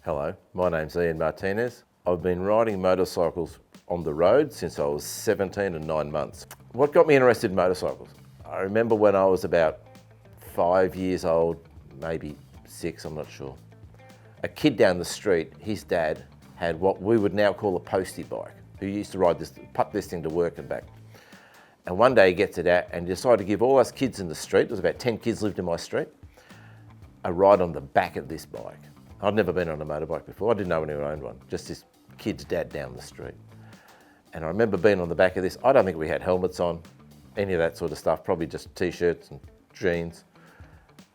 Hello, my name's Eduard Martinez. I've been riding motorcycles on the road since I was 17 and 9 months. What got me interested in motorcycles? I remember when I was about 5 years old, maybe 6, I'm not sure. A kid down the street, his dad had what we would now call a postie bike, who used to ride this, putt this thing to work and back. And one day he gets it out and decided to give all us kids in the street, there was about 10 kids lived in my street, a ride on the back of this bike. I'd never been on a motorbike before. I didn't know anyone owned one, just this kid's dad down the street. And I remember being on the back of this. I don't think we had helmets on, any of that sort of stuff, probably just t-shirts and jeans.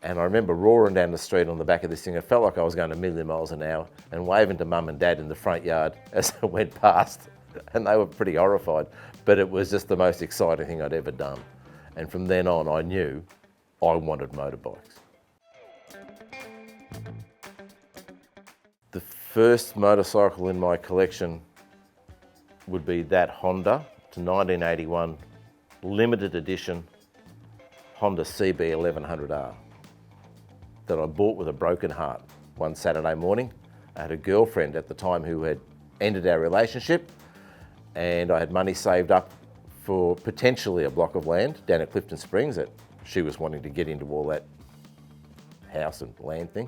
And I remember roaring down the street on the back of this thing. It felt like I was going a million miles an hour and waving to mum and dad in the front yard as I went past. And they were pretty horrified, but it was just the most exciting thing I'd ever done. And from then on, I knew I wanted motorbikes. The first motorcycle in my collection would be that Honda, it's a 1981 limited edition Honda CB 1100R that I bought with a broken heart one Saturday morning. I had a girlfriend at the time who had ended our relationship, and I had money saved up for potentially a block of land down at Clifton Springs that she was wanting to get into all that house and land thing.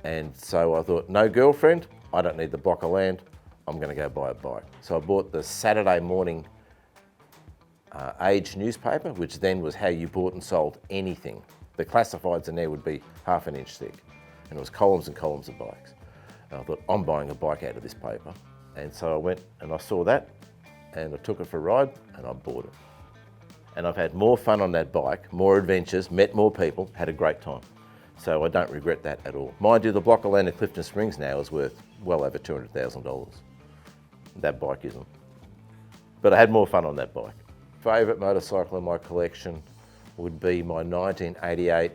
And so I thought, no girlfriend, I don't need the block of land, I'm going to go buy a bike. So I bought the Saturday morning Age newspaper, which then was how you bought and sold anything. The classifieds in there would be half an inch thick, and it was columns and columns of bikes. And I thought, I'm buying a bike out of this paper. And so I went and I saw that, and I took it for a ride, and I bought it. And I've had more fun on that bike, more adventures, met more people, had a great time. So I don't regret that at all. Mind you, the block of land at Clifton Springs now is worth well over $200,000. That bike isn't. But I had more fun on that bike. Favourite motorcycle in my collection would be my 1988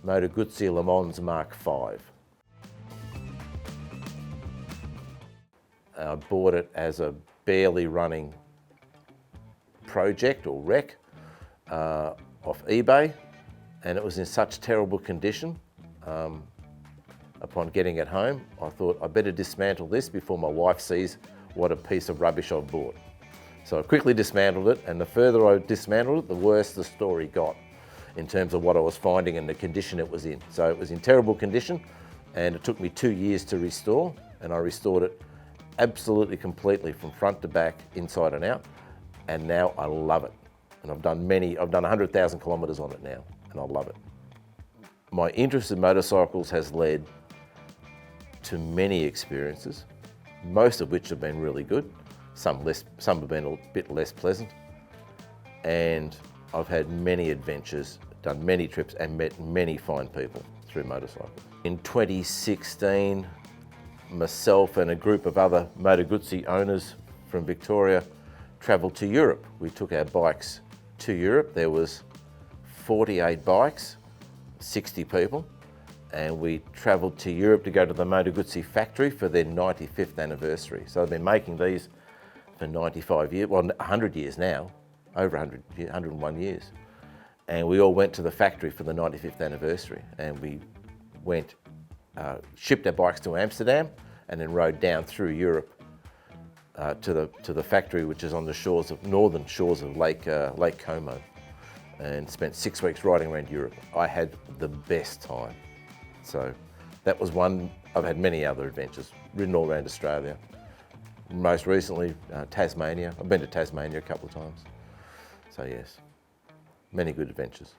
Moto Guzzi Le Mans Mark V. I bought it as a barely running project or wreck off eBay. And it was in such terrible condition. Upon getting it home, I thought I better dismantle this before my wife sees what a piece of rubbish I've bought. So I quickly dismantled it, and the further I dismantled it, the worse the story got in terms of what I was finding and the condition it was in. So it was in terrible condition, and it took me 2 years to restore, and I restored it absolutely completely from front to back, inside and out, and now I love it. And I've done 100,000 kilometres on it now. And I love it. My interest in motorcycles has led to many experiences, most of which have been really good. Some have been a bit less pleasant. And I've had many adventures, done many trips, and met many fine people through motorcycles. In 2016, myself and a group of other Moto Guzzi owners from Victoria travelled to Europe. We took our bikes to Europe. There was 48 bikes, 60 people, and we travelled to Europe to go to the Moto Guzzi factory for their 95th anniversary. So they've been making these for 95 years, well 100 years now, over 101 years. And we all went to the factory for the 95th anniversary, and we went, shipped our bikes to Amsterdam, and then rode down through Europe to the factory, which is on the northern shores of Lake Como, and spent 6 weeks riding around Europe. I had the best time. So that was one. I've had many other adventures, ridden all around Australia. Most recently, Tasmania. I've been to Tasmania a couple of times. So yes, many good adventures.